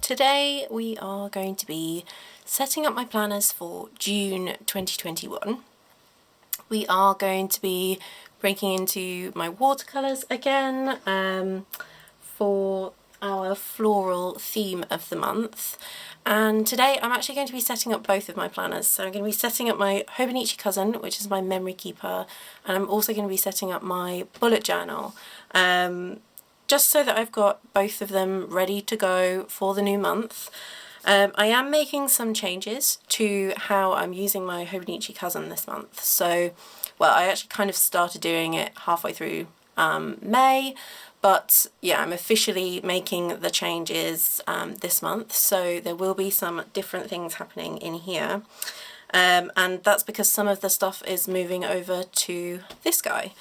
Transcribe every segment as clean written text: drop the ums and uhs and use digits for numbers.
today we are going to be setting up my planners for June 2021. We are going to be breaking into my watercolours again for our floral theme of the month. And today I'm actually going to be setting up both of my planners. So I'm going to be setting up my Hobonichi Cousin, which is my memory keeper, and I'm also going to be setting up my bullet journal. Just so that I've got both of them ready to go for the new month. I am making some changes to how I'm using my Hobonichi Cousin this month. So, well, I actually kind of started doing it halfway through May, but yeah, I'm officially making the changes this month. So there will be some different things happening in here. And that's because some of the stuff is moving over to this guy.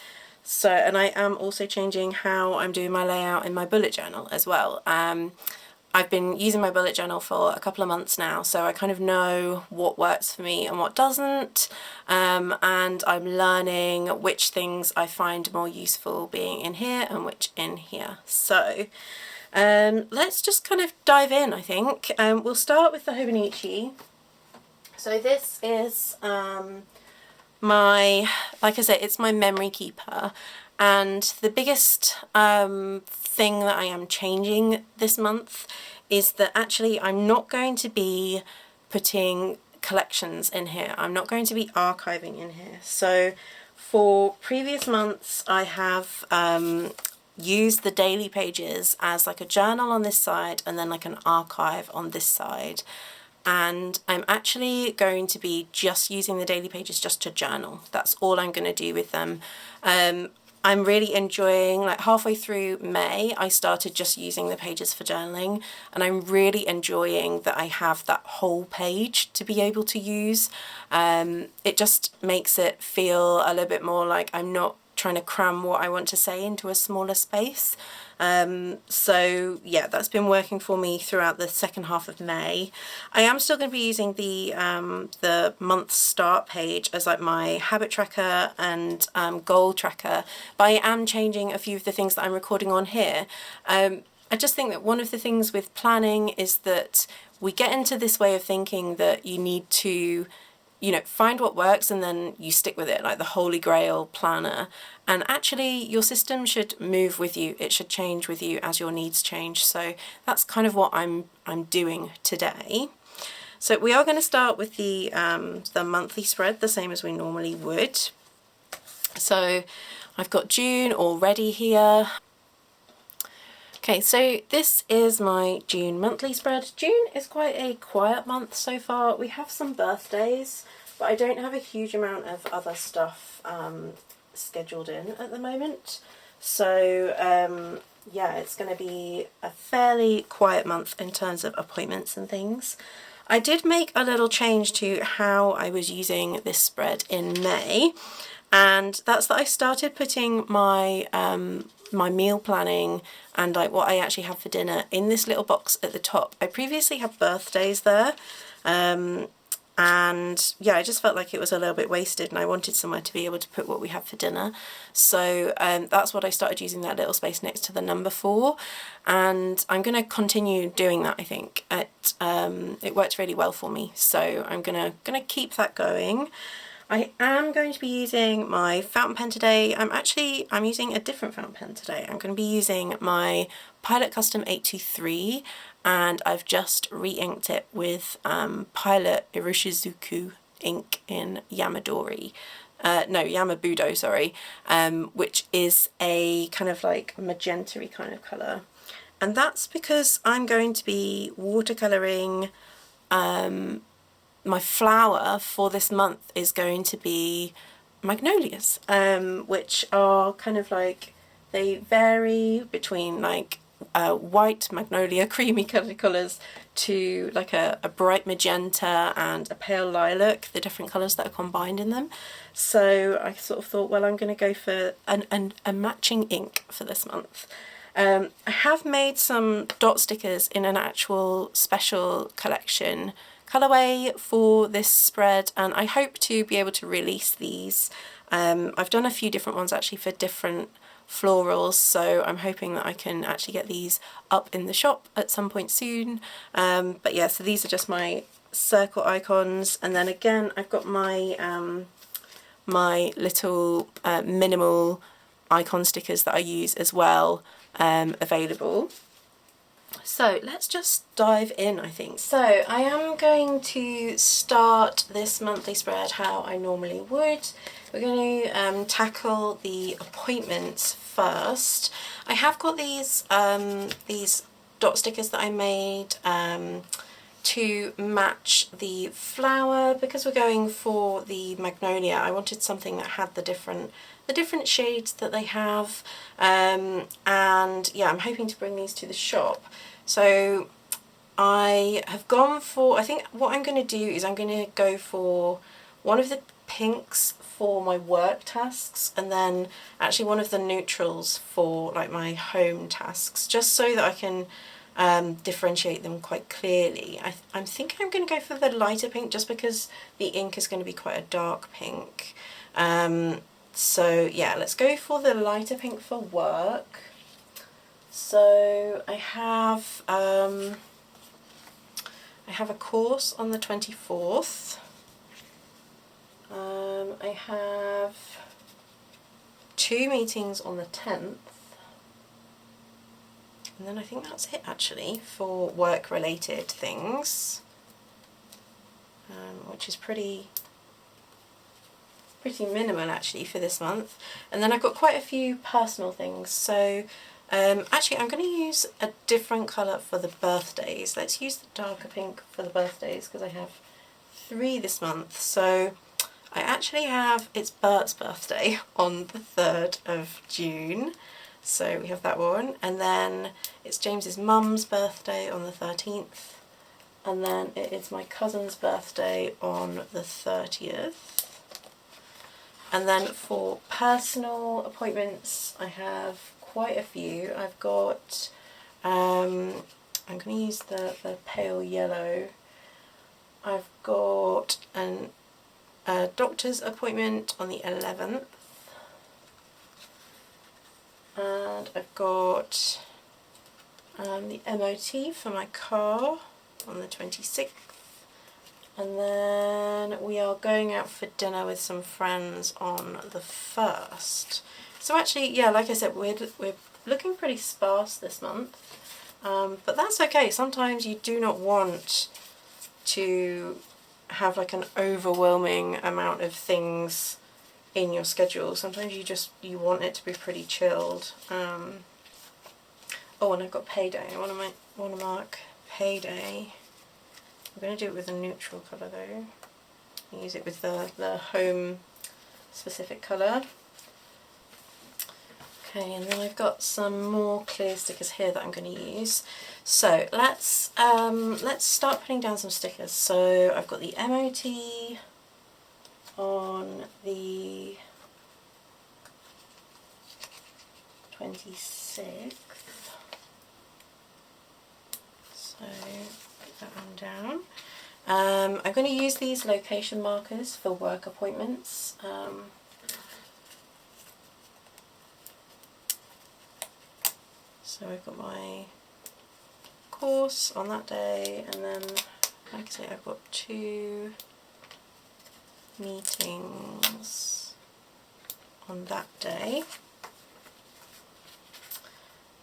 So, and I am also changing how I'm doing my layout in my bullet journal as well. I've been using my bullet journal for a couple of months now, so I kind of know what works for me and what doesn't, and I'm learning which things I find more useful being in here and which in here. So let's just kind of dive in, I think. We'll start with the Hobonichi. So this is like I said, it's my memory keeper, and the biggest thing that I am changing this month is that actually I'm not going to be putting collections in here. I'm not going to be archiving in here. So for previous months I have used the daily pages as like a journal on this side and then like an archive on this side. And I'm actually going to be just using the daily pages just to journal. That's all I'm going to do with them. I'm really enjoying, like halfway through May, I started just using the pages for journaling, and I'm really enjoying that I have that whole page to be able to use. It just makes it feel a little bit more like I'm not trying to cram what I want to say into a smaller space. So yeah, that's been working for me throughout the second half of May. I am still going to be using the month start page as like my habit tracker and goal tracker, but I am changing a few of the things that I'm recording on here. I just think that one of the things with planning is that we get into this way of thinking that you need to, you know, find what works and then you stick with it, like the holy grail planner. And actually your system should move with you. It should change with you as your needs change. So that's kind of what I'm doing today. So we are going to start with the monthly spread, the same as we normally would. So I've got June already here. Okay, so this is my June monthly spread. June is quite a quiet month so far. We have some birthdays, but I don't have a huge amount of other stuff scheduled in at the moment. So yeah, it's going to be a fairly quiet month in terms of appointments and things. I did make a little change to how I was using this spread in May, and that's that I started putting my my meal planning and like what I actually have for dinner in this little box at the top. I previously had birthdays there, and yeah, I just felt like it was a little bit wasted and I wanted somewhere to be able to put what we have for dinner. So that's what I started using, that little space next to the number 4, and I'm going to continue doing that. I think it worked really well for me, so I'm gonna keep that going. I am going to be using my fountain pen today. I'm using a different fountain pen today. I'm going to be using my Pilot Custom 823, and I've just re-inked it with Pilot Iroshizuku ink in Yamabudo, sorry, which is a kind of like magenta-y kind of colour. And that's because I'm going to be watercolouring. My flower for this month is going to be magnolias, which are kind of like, they vary between like white magnolia, creamy colours, to like a bright magenta and a pale lilac, the different colours that are combined in them. So I sort of thought, well, I'm going to go for a matching ink for this month. I have made some dot stickers in an actual special collection colourway for this spread, and I hope to be able to release these. I've done a few different ones actually for different florals, so I'm hoping that I can actually get these up in the shop at some point soon. But yeah, so these are just my circle icons, and then again I've got my my little minimal icon stickers that I use as well available. So let's just dive in, I think. So I am going to start this monthly spread how I normally would. We're going to tackle the appointments first. I have got these dot stickers that I made to match the flower. Because we're going for the magnolia, I wanted something that had the different shades that they have, and yeah, I'm hoping to bring these to the shop. So I have gone for, I think what I'm going to do is I'm going to go for one of the pinks for my work tasks, and then actually one of the neutrals for like my home tasks, just so that I can differentiate them quite clearly. I'm thinking I'm going to go for the lighter pink just because the ink is going to be quite a dark pink. So yeah, let's go for the lighter pink for work. So I have a course on the 24th. I have 2 meetings on the 10th. And then I think that's it actually for work related things, which is pretty minimal actually for this month. And then I've got quite a few personal things. So actually I'm going to use a different colour for the birthdays. Let's use the darker pink for the birthdays because I have 3 this month. So I actually have, it's Bert's birthday on the 3rd of June. So we have that one, and then it's James's mum's birthday on the 13th, and then it is my cousin's birthday on the 30th. And then for personal appointments, I have quite a few. I've got, I'm going to use the pale yellow. I've got a doctor's appointment on the 11th. And I've got the MOT for my car on the 26th. And then we are going out for dinner with some friends on the 1st. So actually, yeah, like I said, we're looking pretty sparse this month. But that's okay. Sometimes you do not want to have like an overwhelming amount of things in your schedule. Sometimes you want it to be pretty chilled. Oh, and I've got payday. I want to mark payday. I'm going to do it with a neutral colour though. I'll use it with the home specific colour. Okay, and then I've got some more clear stickers here that I'm going to use. So let's start putting down some stickers. So I've got the MOT on the 26th. So put that one down. I'm going to use these location markers for work appointments. So I've got my course on that day, and then like I say, I've got 2 meetings on that day.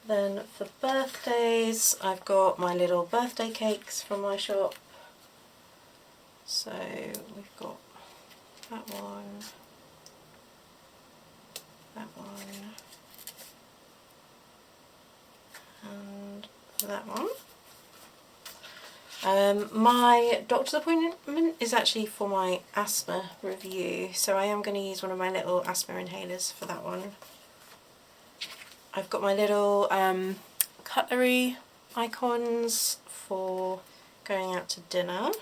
Then for birthdays, I've got my little birthday cakes from my shop. So we've got that one, and that one. My doctor's appointment is actually for my asthma review, so I am going to use one of my little asthma inhalers for that one. I've got my little cutlery icons for going out to dinner.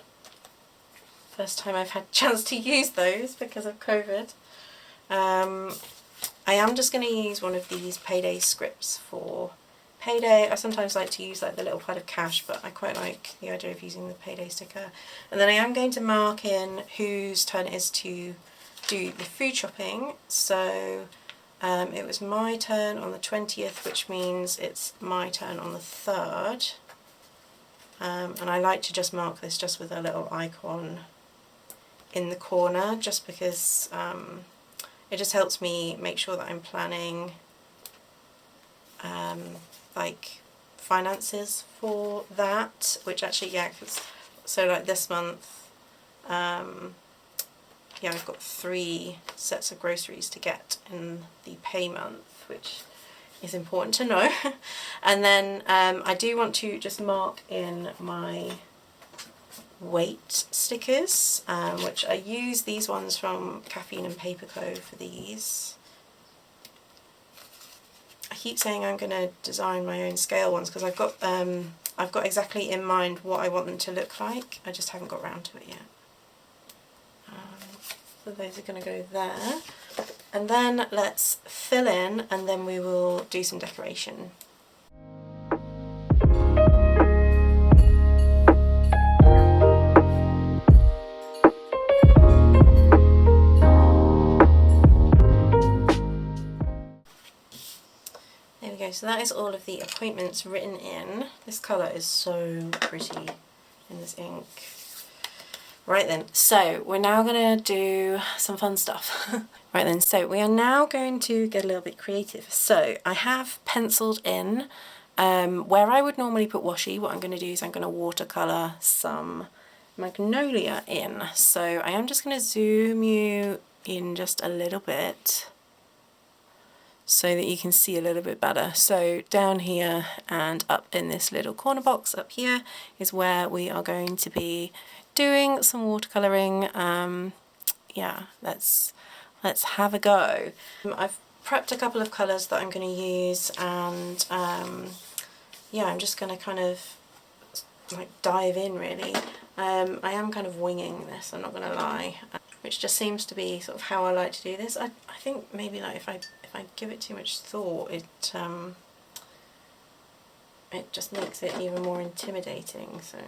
First time I've had a chance to use those because of COVID. I am just going to use one of these payday scripts for payday. I sometimes like to use like the little pile of cash, but I quite like the idea of using the payday sticker. And then I am going to mark in whose turn it is to do the food shopping. So It was my turn on the 20th, which means it's my turn on the 3rd. And I like to just mark this just with a little icon in the corner, just because it just helps me make sure that I'm planning like finances for that, which actually, yeah, so like this month, yeah, I've got 3 sets of groceries to get in the pay month, which is important to know. And then I do want to just mark in my weight stickers, which I use these ones from Caffeine and Paper Co. for these. I keep saying I'm going to design my own scale ones because I've got exactly in mind what I want them to look like. I just haven't got round to it yet. So those are going to go there. And then let's fill in, and then we will do some decoration. There we go, so that is all of the appointments written in. This colour is so pretty in this ink. Right then, so we're now going to do some fun stuff. Right then, so we are now going to get a little bit creative. So I have penciled in where I would normally put washi. What I'm going to do is I'm going to watercolour some magnolia in. So I am just going to zoom you in just a little bit so that you can see a little bit better. So down here and up in this little corner box up here is where we are going to be doing some watercolouring. Yeah, let's have a go. I've prepped a couple of colours that I'm going to use, and yeah, I'm just going to kind of like dive in really. I am kind of winging this, I'm not going to lie, which just seems to be sort of how I like to do this. I think maybe like if I give it too much thought, it just makes it even more intimidating. So.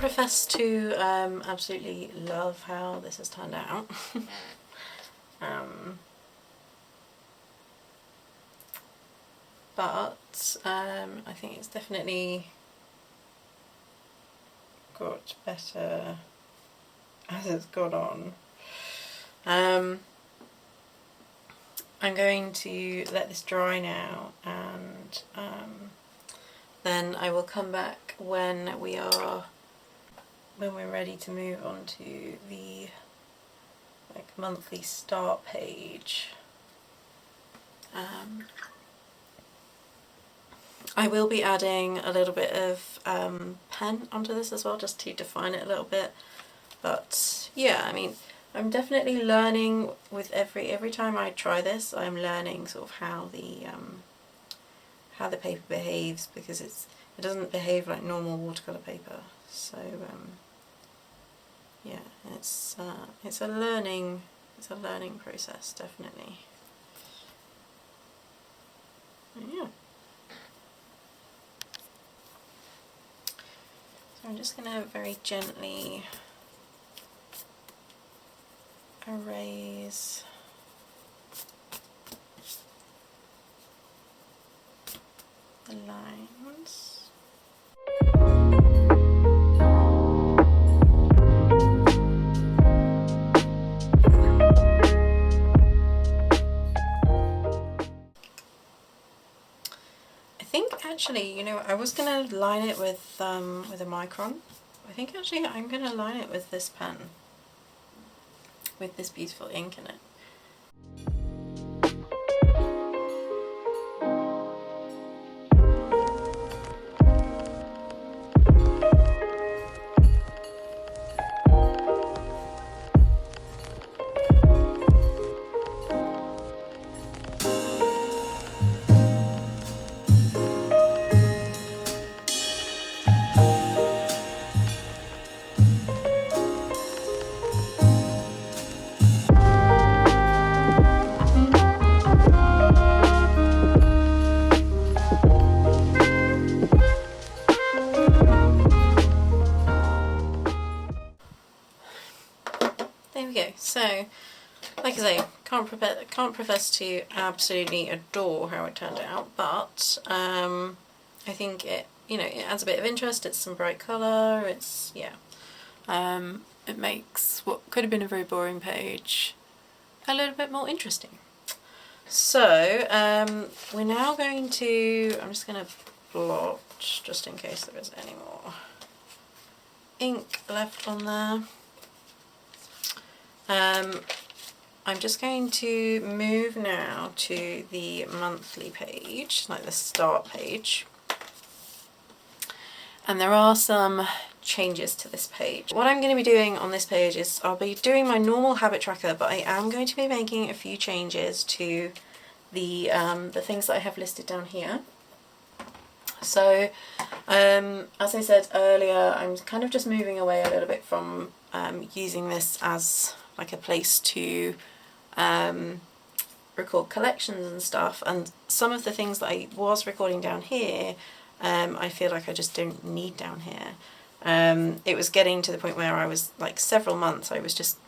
Profess to absolutely love how this has turned out. but I think it's definitely got better as it's gone on. I'm going to let this dry now, and then I will come back when we're ready to move on to the monthly start page. I will be adding a little bit of pen onto this as well, just to define it a little bit. But yeah, I mean, I'm definitely learning with every time I try this. I'm learning sort of how the paper behaves, because it doesn't behave like normal watercolor paper. So yeah, it's a learning process, definitely. Yeah. So I'm just going to very gently erase the lines. I think actually, you know, I was going to line it with a micron. I think actually I'm going to line it with this pen, with this beautiful ink in it. There we go. So, like I say, can't profess to absolutely adore how it turned out, but I think it, you know, it adds a bit of interest. It's some bright colour. It's, yeah, it makes what could have been a very boring page a little bit more interesting. So we're now going to, I'm just going to blot just in case there is any more ink left on there. I'm just going to move now to the monthly page, like the start page. And there are some changes to this page. What I'm going to be doing on this page is I'll be doing my normal habit tracker, but I am going to be making a few changes to the things that I have listed down here. So, as I said earlier, I'm kind of just moving away a little bit from using this as like a place to record collections and stuff, and some of the things that I was recording down here I feel like I just don't need down here. It was getting to the point where I was like several months I was just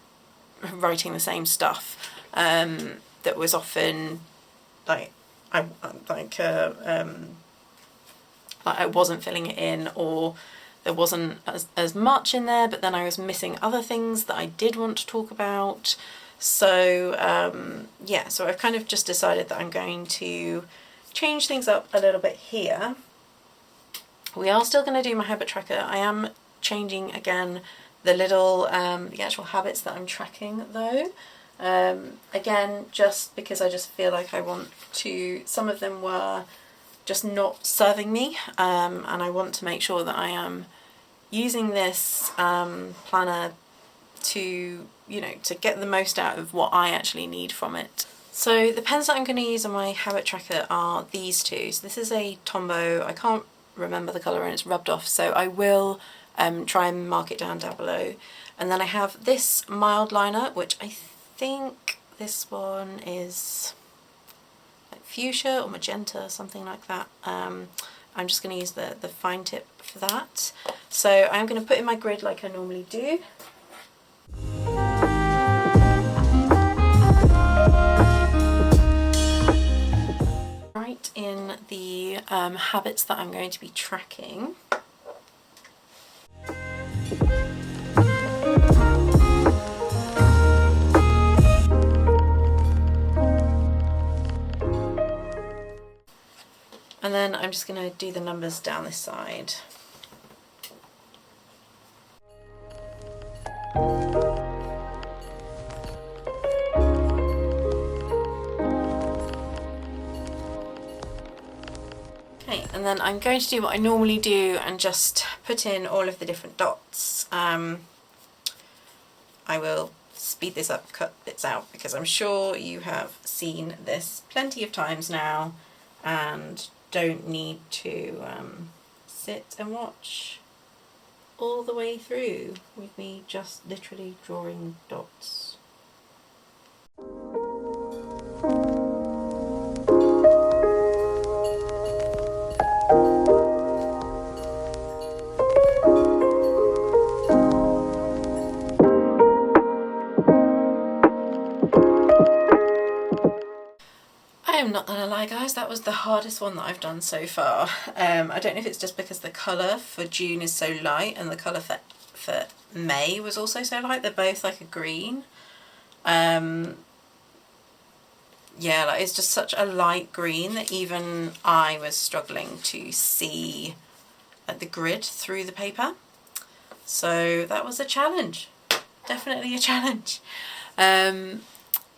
writing the same stuff that was often like I wasn't filling it in, or there wasn't as much in there, but then I was missing other things that I did want to talk about. So yeah, so I've kind of just decided that I'm going to change things up a little bit here. We are still going to do my habit tracker. I am changing again the little the actual habits that I'm tracking though. Again, just because I just feel like I want to, some of them were just not serving me, and I want to make sure that I am using this planner to, you know, to get the most out of what I actually need from it. So the pens that I'm going to use on my habit tracker are these two. So this is a Tombow. I can't remember the colour and it's rubbed off, so I will try and mark it down below. And then I have this mild liner, which I think this one is like fuchsia or magenta, something like that. I'm just going to use the fine tip for that. So I'm going to put in my grid like I normally do. Right in the habits that I'm going to be tracking. And then I'm just going to do the numbers down this side. Okay, and then I'm going to do what I normally do and just put in all of the different dots. I will speed this up, cut bits out, because I'm sure you have seen this plenty of times now and don't need to sit and watch all the way through with me just literally drawing dots. I'm not gonna lie guys, that was the hardest one that I've done so far. I don't know if it's just because the colour for June is so light and the colour for May was also so light. They're both like a green. Yeah, like it's just such a light green that even I was struggling to see the grid through the paper. So that was a challenge, definitely a challenge.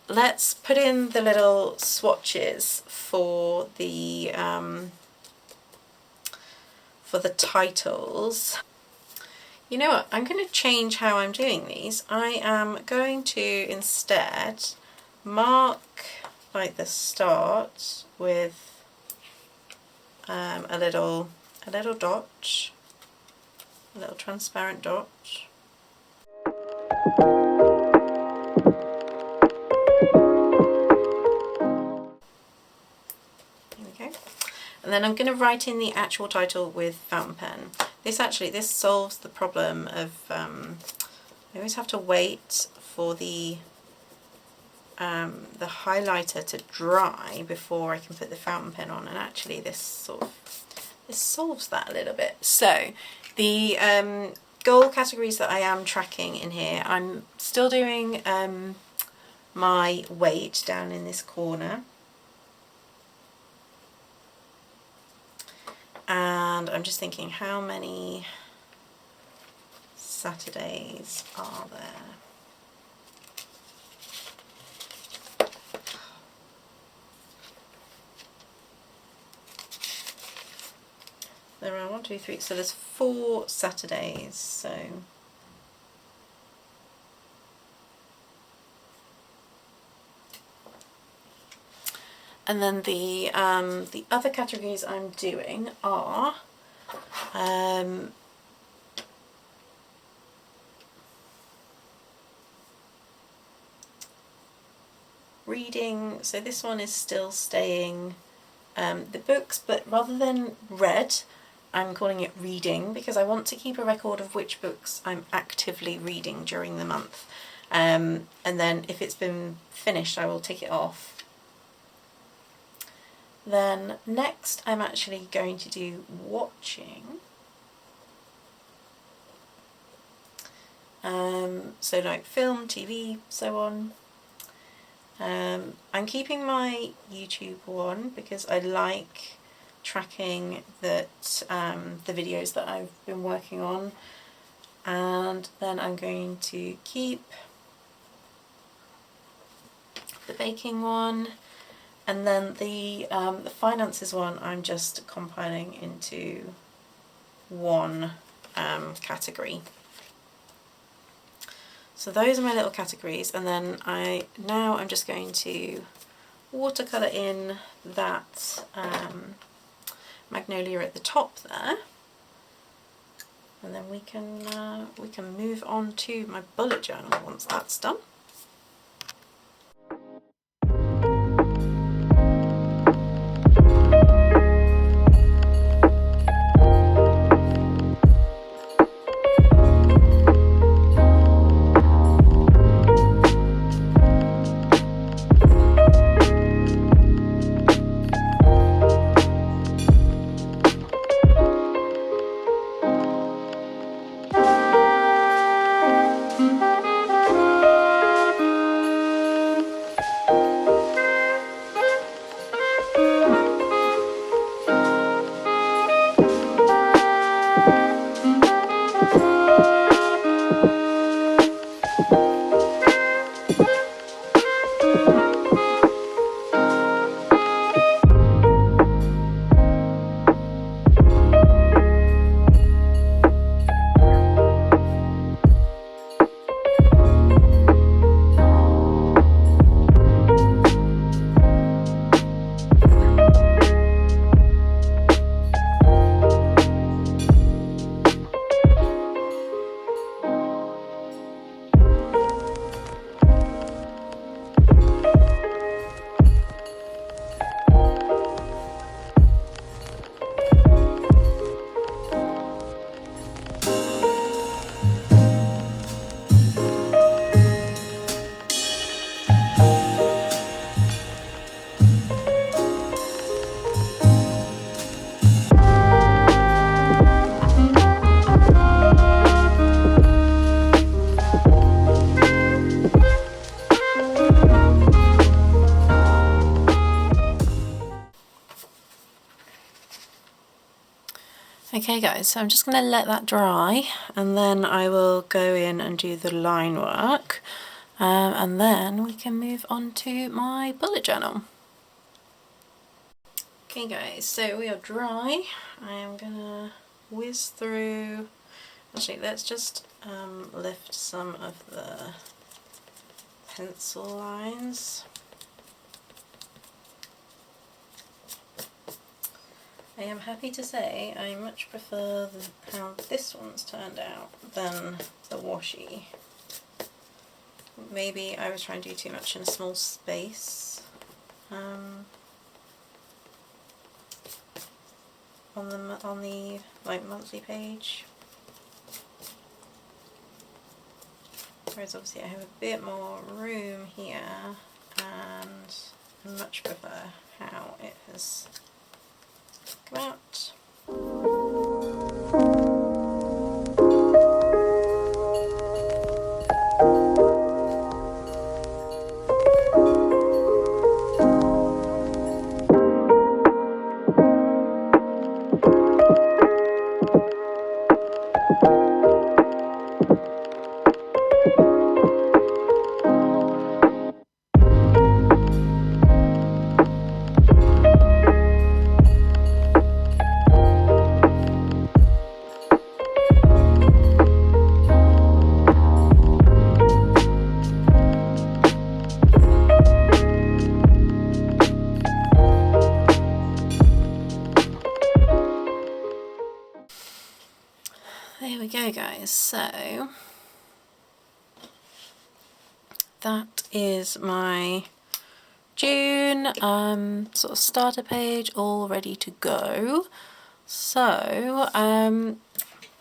Let's put in the little swatches for the titles. You know what, I'm going to change how I'm doing these. I am going to instead mark like the start with a little dot, a little transparent dot. And then I'm going to write in the actual title with fountain pen. This solves the problem of I always have to wait for the highlighter to dry before I can put the fountain pen on, and actually this solves that a little bit. So the goal categories that I am tracking in here, I'm still doing my weight down in this corner. And I'm just thinking, how many Saturdays are there? There are 1, 2, 3, so there's 4 Saturdays, so and then the other categories I'm doing are reading. So this one is still staying the books, but rather than read, I'm calling it reading, because I want to keep a record of which books I'm actively reading during the month. And then if it's been finished, I will tick it off. Then next I'm actually going to do watching. So like film, TV, so on. I'm keeping my YouTube one because I like tracking that the videos that I've been working on, and then I'm going to keep the baking one, and then the finances one I'm just compiling into one category. So those are my little categories, and then I'm just going to watercolour in that magnolia at the top there, and then we can move on to my bullet journal once that's done. Okay guys, so I'm just going to let that dry and then I will go in and do the line work, and then we can move on to my bullet journal. Okay guys, so we are dry. I am going to whiz through. Actually, let's just lift some of the pencil lines. I am happy to say I much prefer how this one's turned out than the washi. Maybe I was trying to do too much in a small space on the like monthly page. Whereas obviously I have a bit more room here, and I much prefer how it has come out. There we go guys, so that is my June sort of starter page all ready to go. So I'm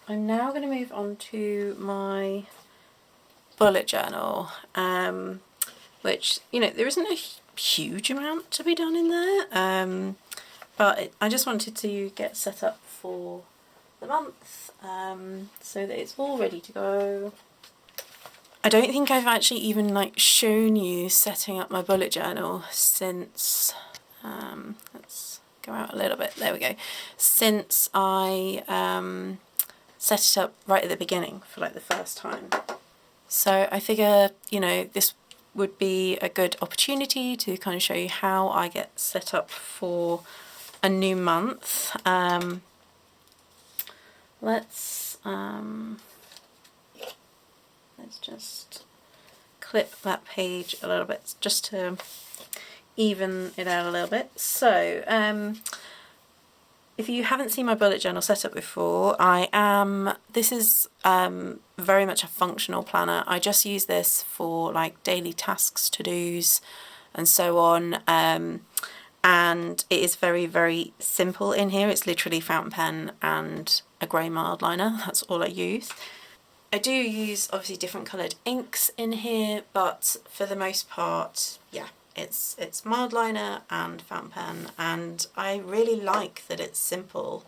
now going to move on to my bullet journal, which, you know, there isn't a huge amount to be done in there, but I just wanted to get set up for the month, so that it's all ready to go. I don't think I've actually even like shown you setting up my bullet journal since, let's go out a little bit, there we go, since I set it up right at the beginning for like the first time. So I figure, you know, this would be a good opportunity to kind of show you how I get set up for a new month. Let's just clip that page a little bit just to even it out a little bit. So if you haven't seen my bullet journal setup before, this is very much a functional planner. I just use this for like daily tasks, to-dos and so on, and it is very, very simple in here. It's literally fountain pen and a grey mild liner, that's all I use. I do use obviously different coloured inks in here, but for the most part, yeah, it's mild liner and fountain pen, and I really like that it's simple.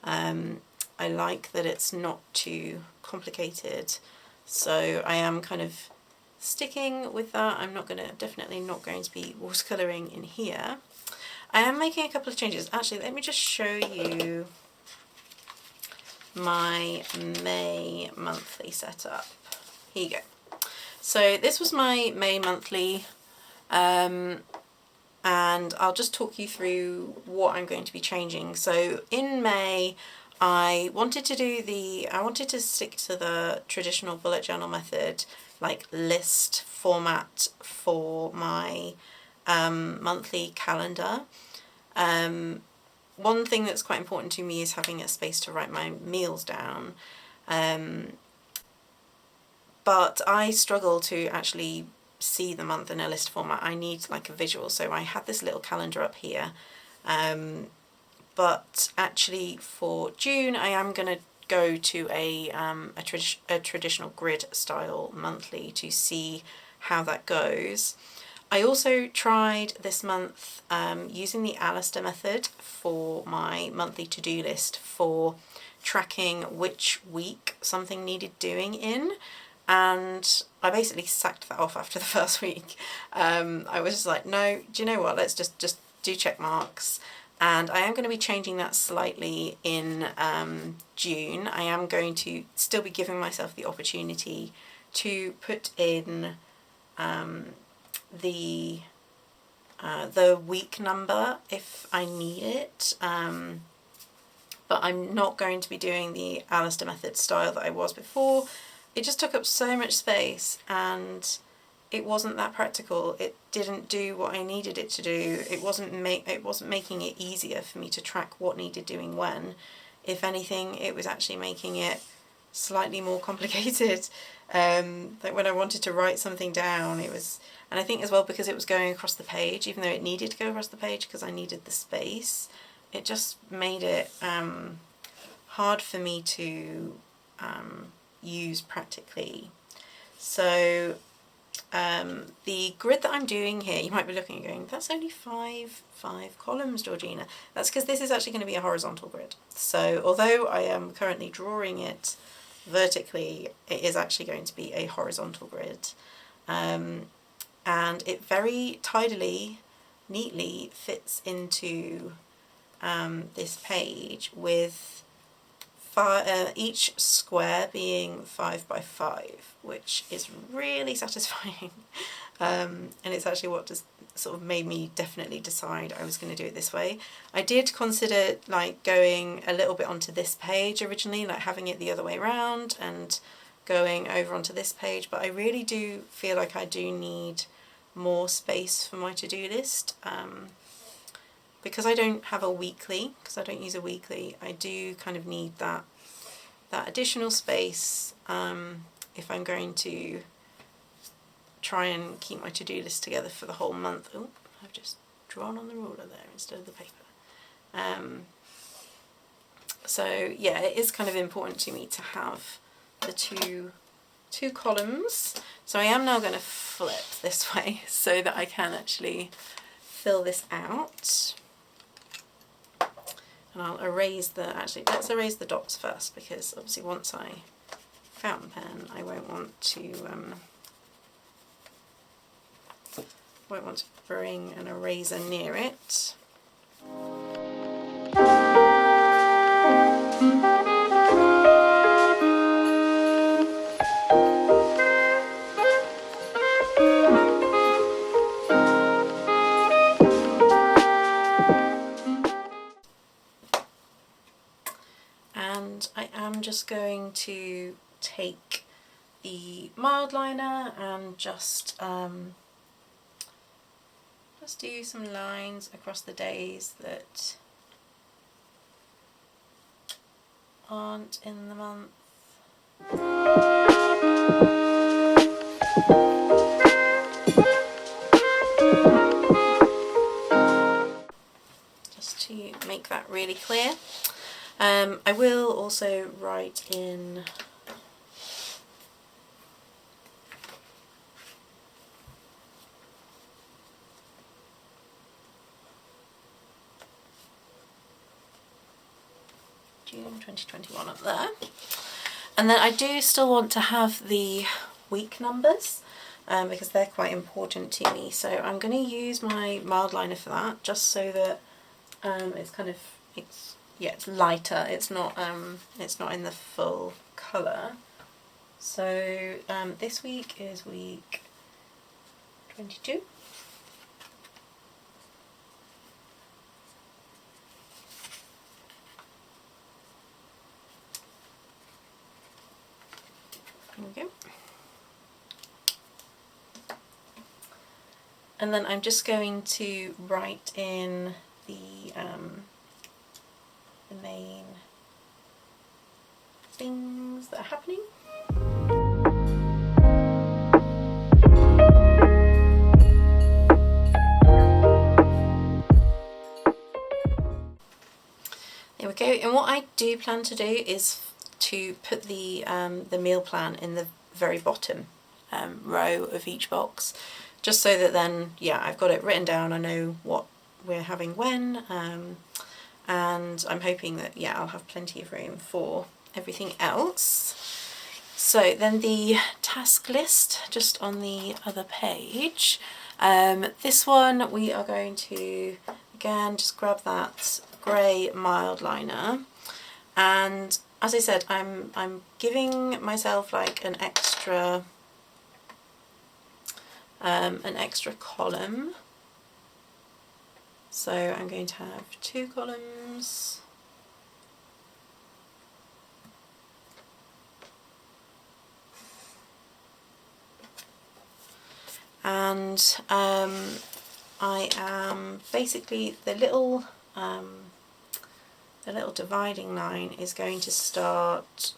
I like that it's not too complicated, so I am kind of sticking with that. I'm definitely not going to be watercolouring in here. I am making a couple of changes. Actually, let me just show you my May monthly setup. Here you go. So this was my May monthly, and I'll just talk you through what I'm going to be changing. So in May, I wanted to stick to the traditional bullet journal method, like list format for my monthly calendar. One thing that's quite important to me is having a space to write my meals down, but I struggle to actually see the month in a list format. I need like a visual, so I had this little calendar up here, but actually for June I am going to go to a traditional grid style monthly to see how that goes. I also tried this month using the Alistair method for my monthly to-do list for tracking which week something needed doing in, and I basically sacked that off after the first week. I was just like, no, do you know what, let's just do check marks. and I am going to be changing that slightly in June. I am going to still be giving myself the opportunity to put in the week number if I need it, but I'm not going to be doing the Alistair method style that I was before. It just took up so much space and it wasn't that practical. It didn't do what I needed it to do. It wasn't making it easier for me to track what needed doing when. If anything, it was actually making it slightly more complicated. Like when I wanted to write something down, it was, and I think as well because it was going across the page, even though it needed to go across the page because I needed the space, it just made it hard for me to use practically. So the grid that I'm doing here, you might be looking and going, that's only five columns, Georgina. That's because this is actually going to be a horizontal grid. So although I am currently drawing it vertically, it is actually going to be a horizontal grid. And it very tidily, neatly fits into this page with each square being 5 by 5, which is really satisfying. And it's actually what just sort of made me definitely decide I was going to do it this way. I did consider like going a little bit onto this page originally, like having it the other way around and going over onto this page, but I really do feel like I do need more space for my to-do list. Because I don't have a weekly, because I don't use a weekly, I do kind of need that additional space if I'm going to try and keep my to-do list together for the whole month. Oh, I've just drawn on the ruler there instead of the paper. So yeah, it is kind of important to me to have the two columns. So I am now going to flip this way so that I can actually fill this out. And I'll erase let's erase the dots first, because obviously once I fountain pen, I won't want to bring an eraser near it. And I am just going to take the mild liner and just do some lines across the days that aren't in the month. Just to make that really clear. I will also write in June 2021 up there. And then I do still want to have the week numbers because they're quite important to me. So I'm going to use my mild liner for that, just so that it's lighter. It's not in the full colour. So this week is week 22. There we go. And then I'm just going to write in the main things that are happening. There we go. And what I do plan to do is to put the meal plan in the very bottom row of each box, just so that then, yeah, I've got it written down, I know what we're having when, and I'm hoping that, yeah, I'll have plenty of room for everything else. So then the task list, just on the other page, this one we are going to again, just grab that grey mild liner, and as I said, I'm giving myself like an extra column. So I'm going to have 2 columns. And I am basically, the little dividing line is going to start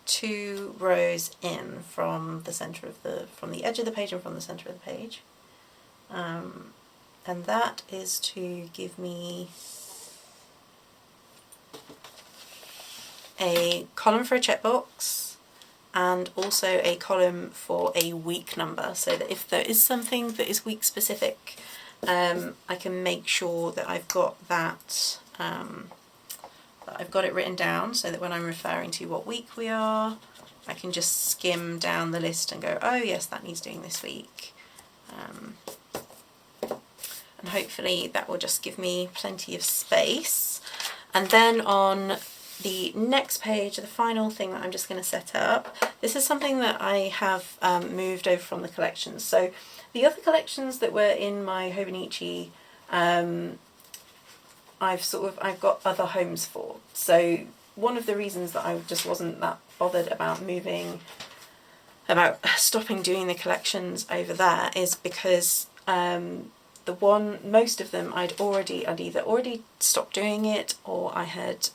2 rows in from the center of from the edge of the page and from the center of the page. And that is to give me a column for a checkbox and also a column for a week number, so that if there is something that is week specific, I can make sure that I've got that, that I've got it written down, so that when I'm referring to what week we are, I can just skim down the list and go, oh yes, that needs doing this week. And hopefully that will just give me plenty of space. And then on the next page, the final thing that I'm just going to set up, this is something that I have moved over from the collections. So the other collections that were in my Hobonichi, I've got other homes for. So one of the reasons that I just wasn't that bothered about stopping doing the collections over there is because most of them I'd either already stopped doing it, or I'd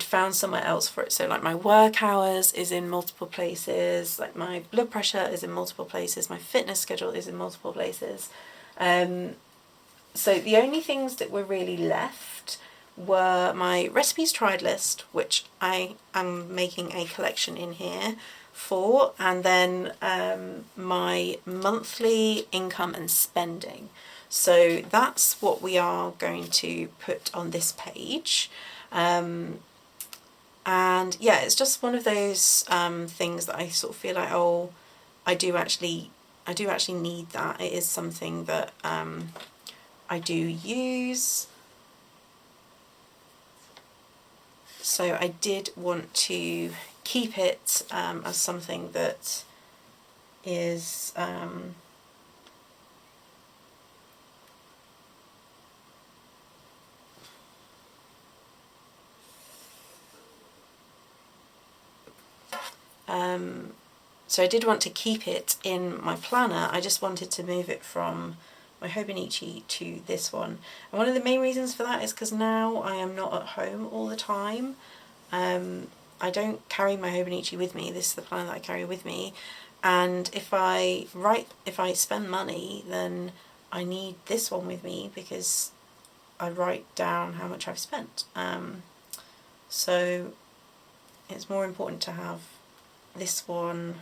found somewhere else for it. So like my work hours is in multiple places, like my blood pressure is in multiple places, my fitness schedule is in multiple places. So the only things that were really left were my recipes tried list, which I am making a collection in here for, and then my monthly income and spending. So that's what we are going to put on this page. And yeah, it's just one of those things that I sort of feel like, oh, I do actually need that. It is something that I do use. So I did want to keep it as something that is so I did want to keep it in my planner. I just wanted to move it from my Hobonichi to this one. And one of the main reasons for that is because now I am not at home all the time. I don't carry my Hobonichi with me. This is the planner that I carry with me. And if I spend money, then I need this one with me because I write down how much I've spent. So it's more important to have this one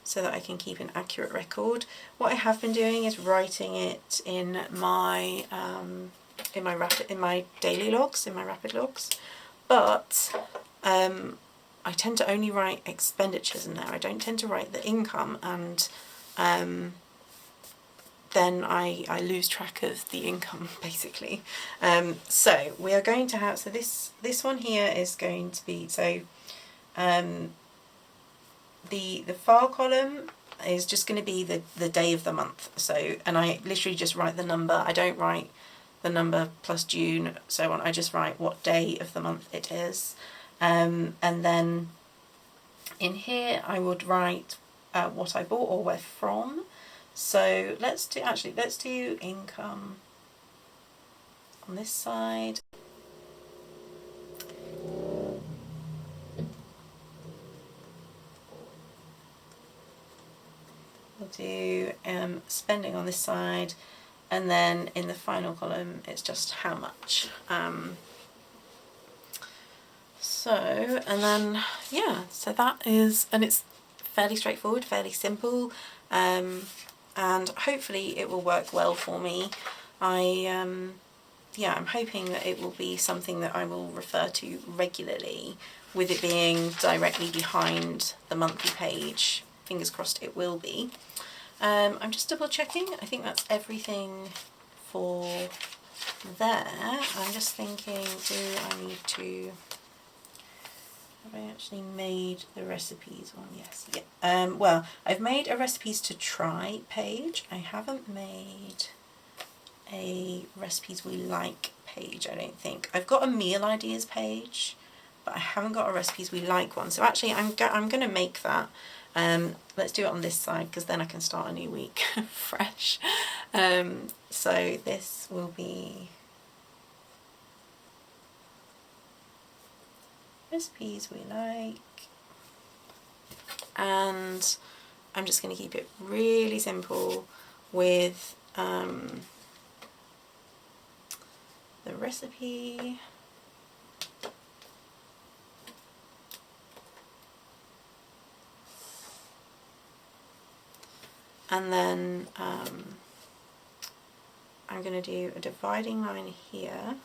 so that I can keep an accurate record. What I have been doing is writing it in my daily logs, in my rapid logs, but I tend to only write expenditures in there. I don't tend to write the income, and then I lose track of the income basically. So we are going to have, so this one here is going to be, so the file column is just going to be the day of the month. So, and I literally just write the number. I don't write the number plus June, so on. I just write what day of the month it is. And then in here I would write what I bought or where from. So let's do income on this side. We'll do spending on this side, and then in the final column it's just how much. And then yeah, so that is, and it's fairly straightforward, fairly simple, and hopefully it will work well for me. yeah, I'm hoping that it will be something that I will refer to regularly, with it being directly behind the monthly page. Fingers crossed it will be. I'm just double checking. I think that's everything for there. I'm just thinking, do I need to... Have I actually made the recipes one? Yes. Yeah. Well, I've made a recipes to try page. I haven't made a recipes we like page, I don't think. I've got a meal ideas page, but I haven't got a recipes we like one. So actually I'm going to make that. Let's do it on this side, because then I can start a new week fresh. So this will be recipes we like, and I'm just going to keep it really simple with the recipe, and then I'm going to do a dividing line here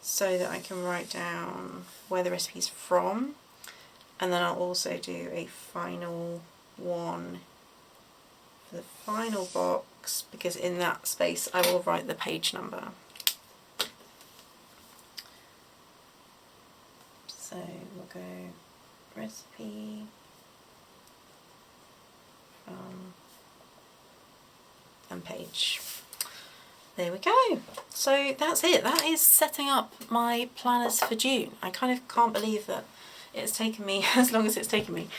so that I can write down where the recipe's from, and then I'll also do a final one for the final box, because in that space I will write the page number. So we'll go recipe and page. There we go. So that's it. That is setting up my planners for June. I kind of can't believe that it's taken me as long as it's taken me.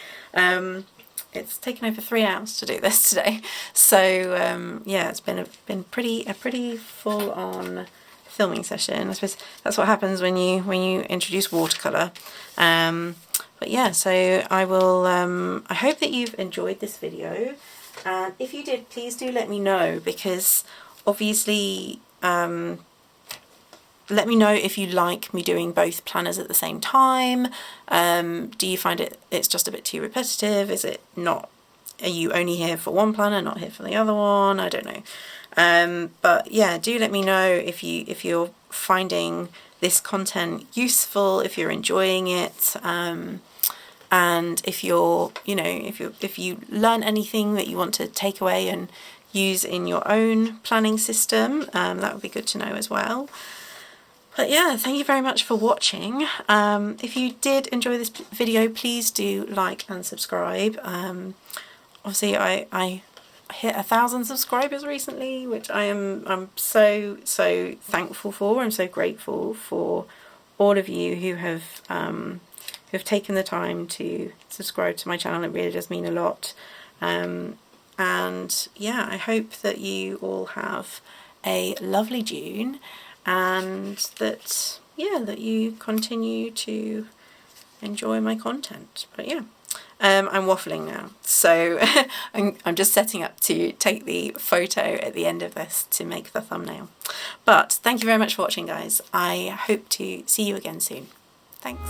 It's taken over 3 hours to do this today. So yeah, it's been a pretty full on filming session. I suppose that's what happens when you introduce watercolour. But yeah, so I will. I hope that you've enjoyed this video, and if you did, please do let me know, because obviously let me know if you like me doing both planners at the same time. Do you find it's just a bit too repetitive? Is it not? Are you only here for one planner, not here for the other one? I don't know. But yeah, do let me know if you're finding this content useful, if you're enjoying it, and if you're, if you learn anything that you want to take away and use in your own planning system, that would be good to know as well. But yeah, thank you very much for watching. If you did enjoy this video, please do like and subscribe. Obviously I hit 1,000 subscribers recently, which I'm so thankful for. I'm so grateful for all of you who have taken the time to subscribe to my channel. It really does mean a lot. And yeah, I hope that you all have a lovely June, and that you continue to enjoy my content. But yeah, I'm waffling now, so I'm just setting up to take the photo at the end of this to make the thumbnail. But thank you very much for watching, guys. I hope to see you again soon. Thanks.